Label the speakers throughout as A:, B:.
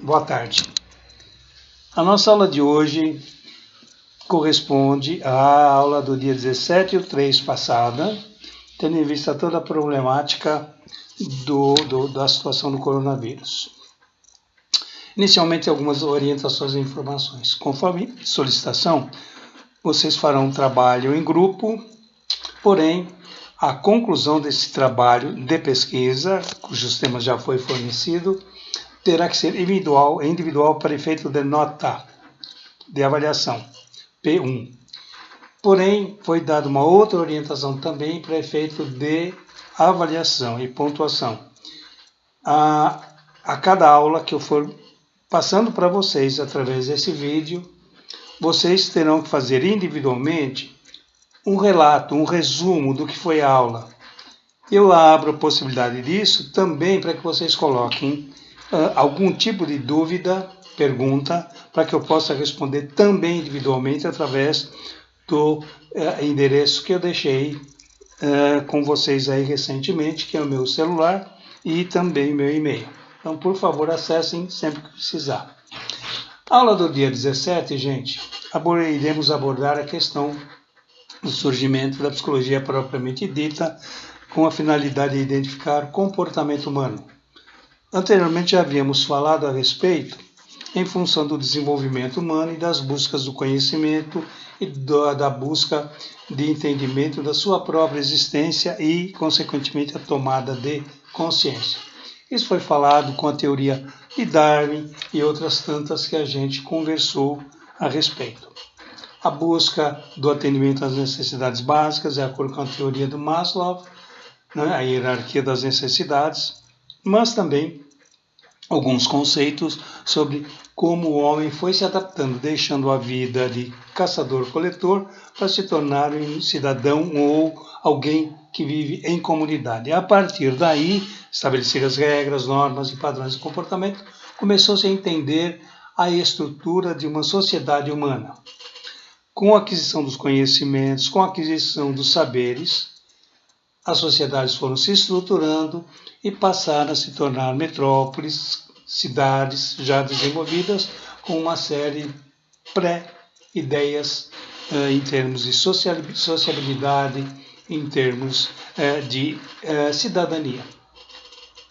A: Boa tarde. A nossa aula de hoje corresponde à aula do dia 17/3 passada, tendo em vista toda a problemática da situação do coronavírus. Inicialmente, algumas orientações e informações. Conforme solicitação, vocês farão um trabalho em grupo, porém, a conclusão desse trabalho de pesquisa, cujos temas já foi fornecido, terá que ser individual para efeito de nota de avaliação, P1. Porém, foi dada uma outra orientação também para efeito de avaliação e pontuação. A cada aula que eu for passando para vocês através desse vídeo, vocês terão que fazer individualmente um relato, um resumo do que foi a aula. Eu abro a possibilidade disso também para que vocês coloquem algum tipo de dúvida, pergunta, para que eu possa responder também individualmente através do endereço que eu deixei com vocês aí recentemente, que é o meu celular e também meu e-mail. Então, por favor, acessem sempre que precisar. Aula do dia 17, gente, iremos abordar a questão do surgimento da psicologia propriamente dita, com a finalidade de identificar o comportamento humano. Anteriormente já havíamos falado a respeito em função do desenvolvimento humano e das buscas do conhecimento e da busca de entendimento da sua própria existência e, consequentemente, a tomada de consciência. Isso foi falado com a teoria de Darwin e outras tantas que a gente conversou a respeito. A busca do atendimento às necessidades básicas, de acordo com a teoria do Maslow, a hierarquia das necessidades, mas também alguns conceitos sobre como o homem foi se adaptando, deixando a vida de caçador-coletor para se tornar um cidadão ou alguém que vive em comunidade. A partir daí, estabelecer as regras, normas e padrões de comportamento, começou-se a entender a estrutura de uma sociedade humana. Com a aquisição dos conhecimentos, com a aquisição dos saberes, as sociedades foram se estruturando e passaram a se tornar metrópoles, cidades já desenvolvidas, com uma série pré-ideias em termos de sociabilidade, em termos de cidadania.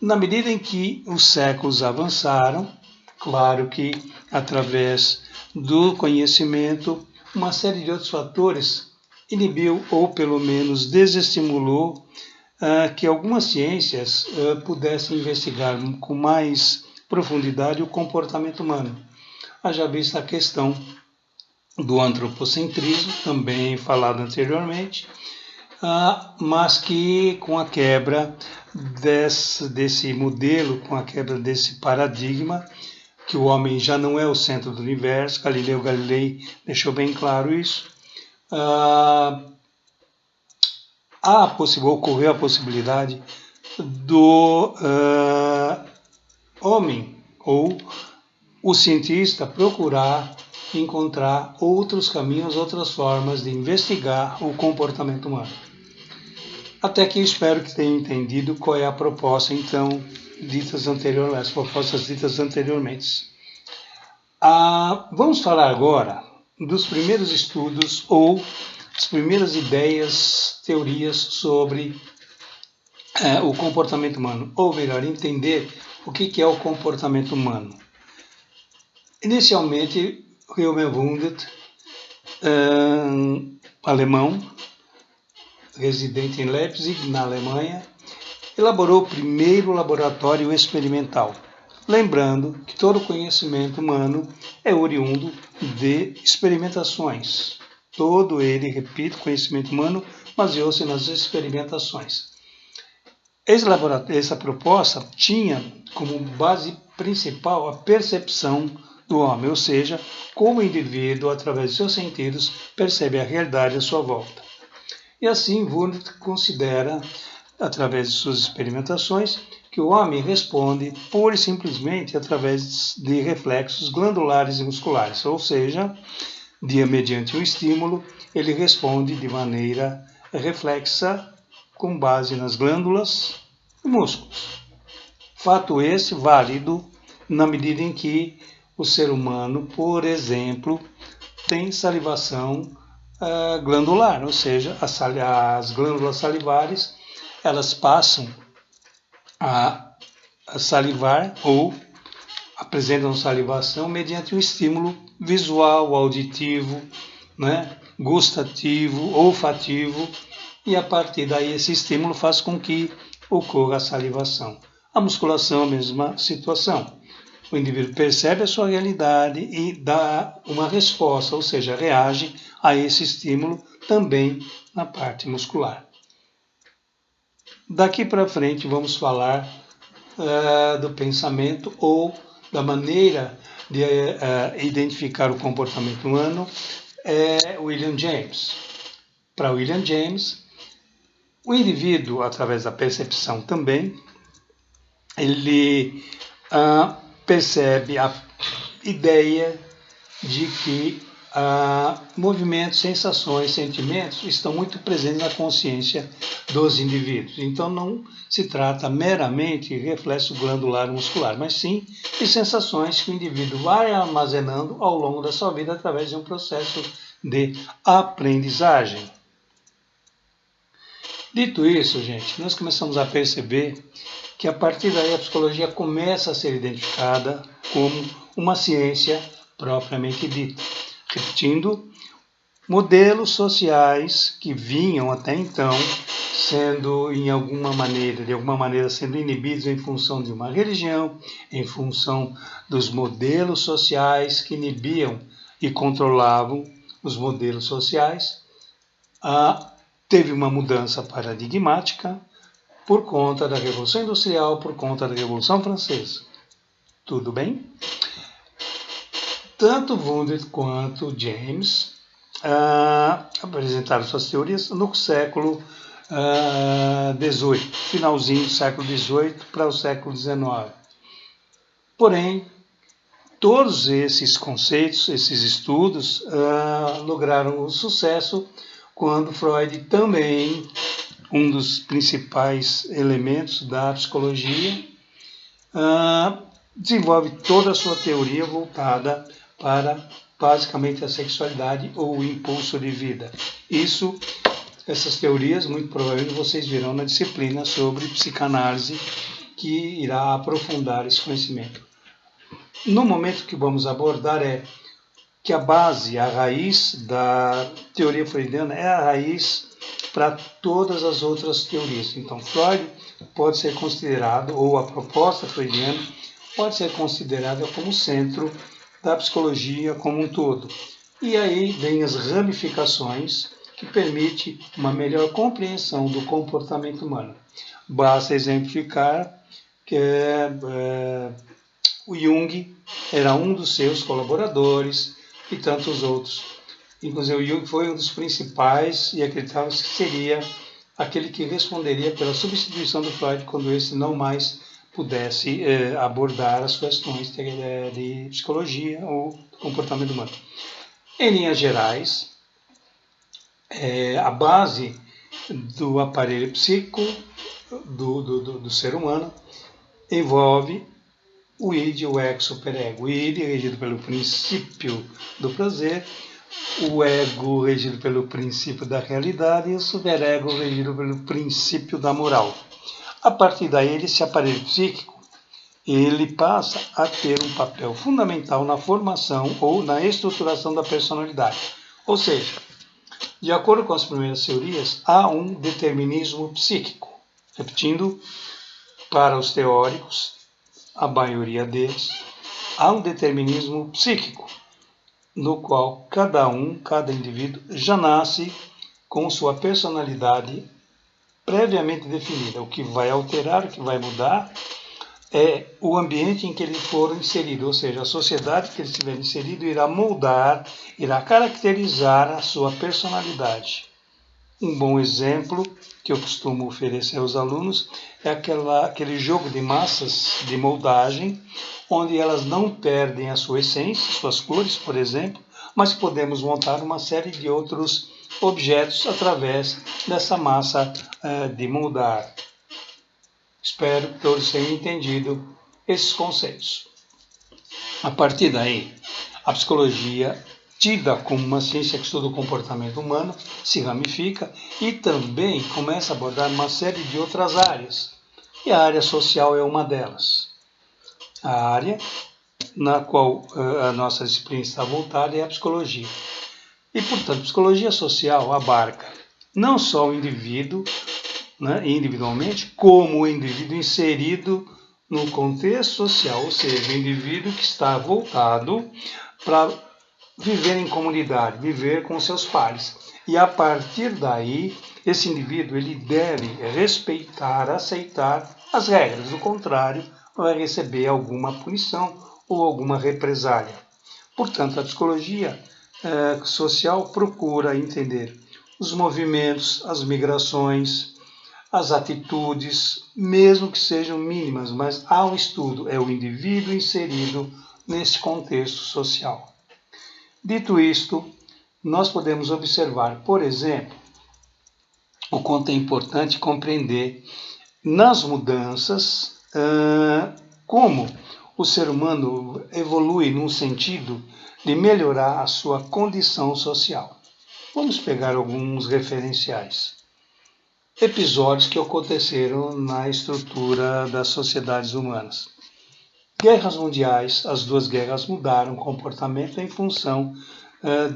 A: Na medida em que os séculos avançaram, claro que através do conhecimento, uma série de outros fatores inibiu ou pelo menos desestimulou que algumas ciências pudessem investigar com mais profundidade o comportamento humano. Haja vista a questão do antropocentrismo, também falado anteriormente, mas que com a quebra desse modelo, com a quebra desse paradigma, que o homem já não é o centro do universo, Galileu Galilei deixou bem claro isso, ocorreu a possibilidade do homem ou o cientista procurar encontrar outros caminhos, outras formas de investigar o comportamento humano. Até que espero que tenham entendido qual é a proposta, então, as propostas ditas anteriormente. Vamos falar agora dos primeiros estudos ou as primeiras ideias, teorias sobre o comportamento humano, ou melhor, entender o que é o comportamento humano. Inicialmente, Wilhelm Wundt, alemão, residente em Leipzig, na Alemanha, elaborou o primeiro laboratório experimental. Lembrando que todo conhecimento humano é oriundo de experimentações. Todo ele, repito, conhecimento humano baseou-se nas experimentações. Essa proposta tinha como base principal a percepção do homem, ou seja, como o indivíduo, através de seus sentidos, percebe a realidade à sua volta. E assim, Wundt considera, através de suas experimentações, que o homem responde pura e simplesmente através de reflexos glandulares e musculares, ou seja, mediante um estímulo, ele responde de maneira reflexa, com base nas glândulas e músculos. Fato esse válido na medida em que o ser humano, por exemplo, tem salivação glandular, ou seja, as glândulas salivares elas passam a salivar ou apresentam salivação mediante um estímulo visual, auditivo, né, gustativo, olfativo, e a partir daí esse estímulo faz com que ocorra a salivação. A musculação é a mesma situação. O indivíduo percebe a sua realidade e dá uma resposta, ou seja, reage a esse estímulo também na parte muscular. Daqui para frente vamos falar do pensamento ou da maneira de identificar o comportamento humano, William James. Para William James, o indivíduo, através da percepção também, ele percebe a ideia de que movimentos, sensações, sentimentos estão muito presentes na consciência dos indivíduos. Então não se trata meramente de reflexo glandular muscular, mas sim de sensações que o indivíduo vai armazenando ao longo da sua vida através de um processo de aprendizagem. Dito isso, gente, nós começamos a perceber que a partir daí a psicologia começa a ser identificada como uma ciência propriamente dita. Repetindo, modelos sociais que vinham até então sendo de alguma maneira sendo inibidos em função de uma religião, em função dos modelos sociais que inibiam e controlavam os modelos sociais, teve uma mudança paradigmática por conta da Revolução Industrial, por conta da Revolução Francesa. Tudo bem? Tanto Wundt quanto James apresentaram suas teorias no século XVIII, finalzinho do século XVIII para o século XIX. Porém, todos esses conceitos, esses estudos, lograram o sucesso quando Freud também, um dos principais elementos da psicologia, desenvolve toda a sua teoria voltada para basicamente a sexualidade ou o impulso de vida. Essas teorias, muito provavelmente vocês verão na disciplina sobre psicanálise, que irá aprofundar esse conhecimento. No momento que vamos abordar que a base, a raiz da teoria freudiana é a raiz para todas as outras teorias. Então, Freud pode ser considerado, ou a proposta freudiana pode ser considerada como centro da psicologia como um todo. E aí vem as ramificações que permitem uma melhor compreensão do comportamento humano. Basta exemplificar que o Jung era um dos seus colaboradores e tantos outros. Inclusive o Jung foi um dos principais e acreditava-se que seria aquele que responderia pela substituição do Freud quando esse não mais pudesse abordar as questões de psicologia ou comportamento humano. Em linhas gerais, a base do aparelho psíquico do ser humano envolve o id e o ego superego. O id regido pelo princípio do prazer, o ego regido pelo princípio da realidade e o superego regido pelo princípio da moral. A partir daí, esse aparelho psíquico ele passa a ter um papel fundamental na formação ou na estruturação da personalidade. Ou seja, de acordo com as primeiras teorias, há um determinismo psíquico. Repetindo, para os teóricos, a maioria deles, há um determinismo psíquico, no qual cada indivíduo já nasce com sua personalidade previamente definida. O que vai alterar, o que vai mudar, é o ambiente em que ele for inserido, ou seja, a sociedade que ele estiver inserido irá moldar, irá caracterizar a sua personalidade. Um bom exemplo que eu costumo oferecer aos alunos é aquele jogo de massas de moldagem, onde elas não perdem a sua essência, suas cores, por exemplo, mas podemos montar uma série de outros objetos através dessa massa de moldar. Espero que todos tenham entendido esses conceitos. A partir daí, a psicologia, tida como uma ciência que estuda o comportamento humano, se ramifica e também começa a abordar uma série de outras áreas. E a área social é uma delas. A área na qual a nossa disciplina está voltada é a psicologia. E, portanto, psicologia social abarca não só o indivíduo, né, individualmente, como o indivíduo inserido no contexto social, ou seja, o indivíduo que está voltado para viver em comunidade, viver com seus pares. E a partir daí, esse indivíduo ele deve respeitar, aceitar as regras, do contrário, vai receber alguma punição ou alguma represália. Portanto, a psicologia social procura entender os movimentos, as migrações, as atitudes, mesmo que sejam mínimas, mas há um estudo, é o indivíduo inserido nesse contexto social. Dito isto, nós podemos observar, por exemplo, o quanto é importante compreender nas mudanças como o ser humano evolui num sentido de melhorar a sua condição social. Vamos pegar alguns referenciais. Episódios que aconteceram na estrutura das sociedades humanas. Guerras mundiais, as duas guerras mudaram o comportamento em função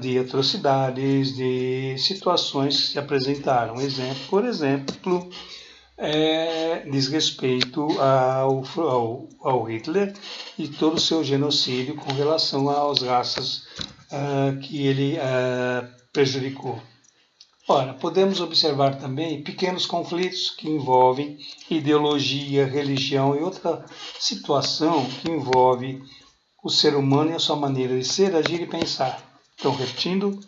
A: de atrocidades, de situações que se apresentaram. Por exemplo, diz respeito ao Hitler e todo o seu genocídio com relação às raças que ele prejudicou. Ora, podemos observar também pequenos conflitos que envolvem ideologia, religião e outra situação que envolve o ser humano e a sua maneira de ser, agir e pensar. Então, repetindo,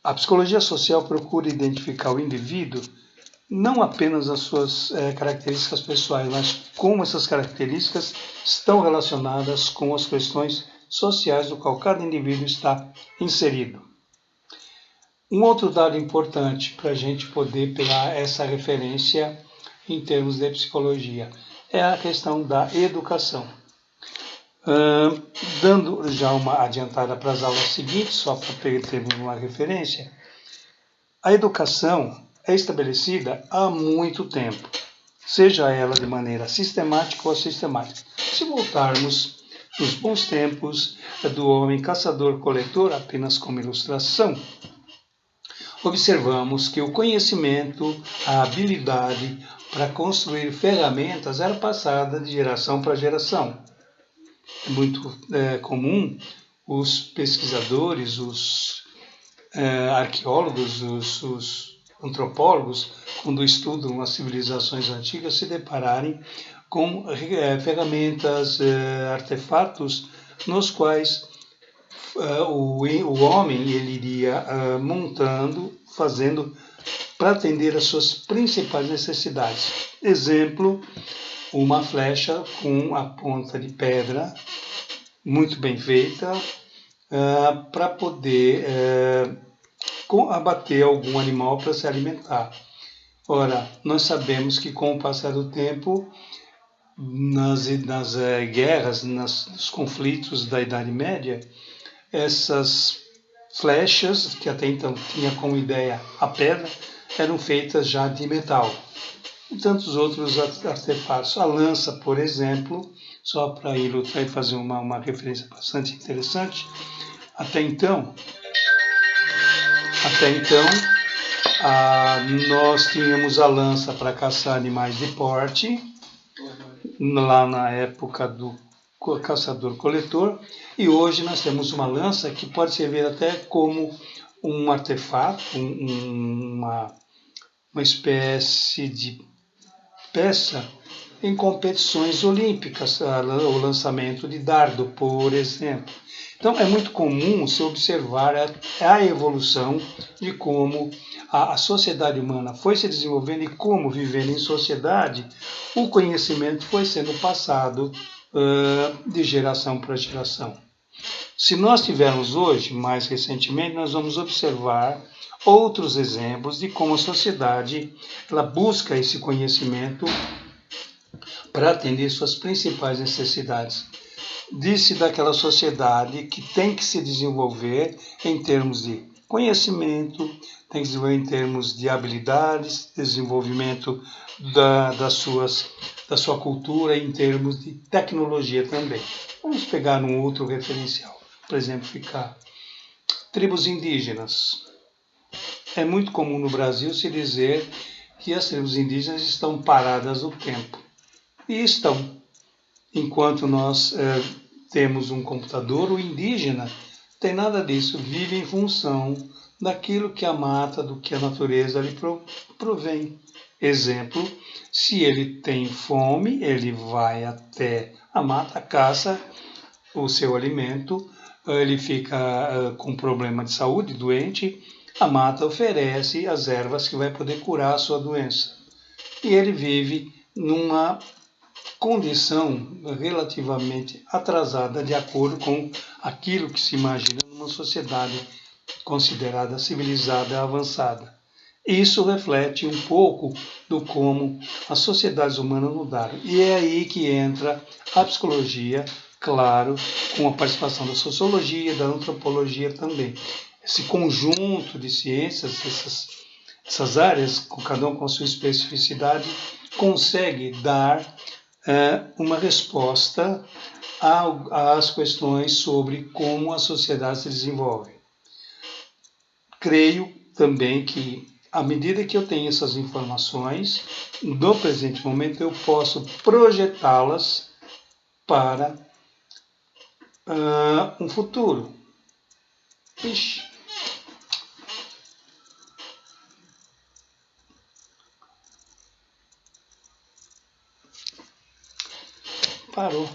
A: a psicologia social procura identificar o indivíduo não apenas as suas características pessoais, mas como essas características estão relacionadas com as questões sociais do qual cada indivíduo está inserido. Um outro dado importante para a gente poder pegar essa referência em termos de psicologia é a questão da educação. Dando já uma adiantada para as aulas seguintes, só para termos uma referência, a educação é estabelecida há muito tempo, seja ela de maneira sistemática ou assistemática. Se voltarmos nos bons tempos do homem caçador-coletor, apenas como ilustração, observamos que o conhecimento, a habilidade para construir ferramentas era passada de geração para geração. É muito comum os pesquisadores, os arqueólogos, os antropólogos, quando estudam as civilizações antigas, se depararem com ferramentas, artefatos, nos quais o homem ele iria montando, fazendo para atender às suas principais necessidades. Exemplo, uma flecha com a ponta de pedra, muito bem feita, para poder abater algum animal para se alimentar. Ora, nós sabemos que com o passar do tempo, nas guerras, nos conflitos da Idade Média, essas flechas, que até então tinha como ideia a pedra, eram feitas já de metal. E tantos outros artefatos. A lança, por exemplo, só para ilustrar e fazer uma referência bastante interessante, até então nós tínhamos a lança para caçar animais de porte, lá na época do caçador-coletor, e hoje nós temos uma lança que pode servir até como um artefato, uma espécie de peça em competições olímpicas, o lançamento de dardo, por exemplo. Então é muito comum se observar a evolução de como a sociedade humana foi se desenvolvendo e como, vivendo em sociedade, o conhecimento foi sendo passado de geração para geração. Se nós tivermos hoje, mais recentemente, nós vamos observar outros exemplos de como a sociedade ela busca esse conhecimento para atender suas principais necessidades. disse daquela sociedade que tem que se desenvolver em termos de conhecimento, tem que se desenvolver em termos de habilidades, desenvolvimento da sua cultura, em termos de tecnologia também. Vamos pegar um outro referencial, para exemplificar. Tribos indígenas. É muito comum no Brasil se dizer que as tribos indígenas estão paradas no tempo. E estão. Enquanto nós temos um computador, o indígena tem nada disso, vive em função daquilo que a mata, do que a natureza lhe provém. Exemplo, se ele tem fome, ele vai até a mata, caça o seu alimento, ele fica com problema de saúde, doente, a mata oferece as ervas que vai poder curar a sua doença. E ele vive numa condição relativamente atrasada de acordo com aquilo que se imagina numa sociedade considerada civilizada e avançada. Isso reflete um pouco do como as sociedades humanas mudaram. E é aí que entra a psicologia, claro, com a participação da sociologia, da antropologia também. Esse conjunto de ciências, essas áreas, cada um com a sua especificidade, consegue dar uma resposta às questões sobre como a sociedade se desenvolve. Creio também que, à medida que eu tenho essas informações, no presente momento eu posso projetá-las para um futuro. Ixi. Parou.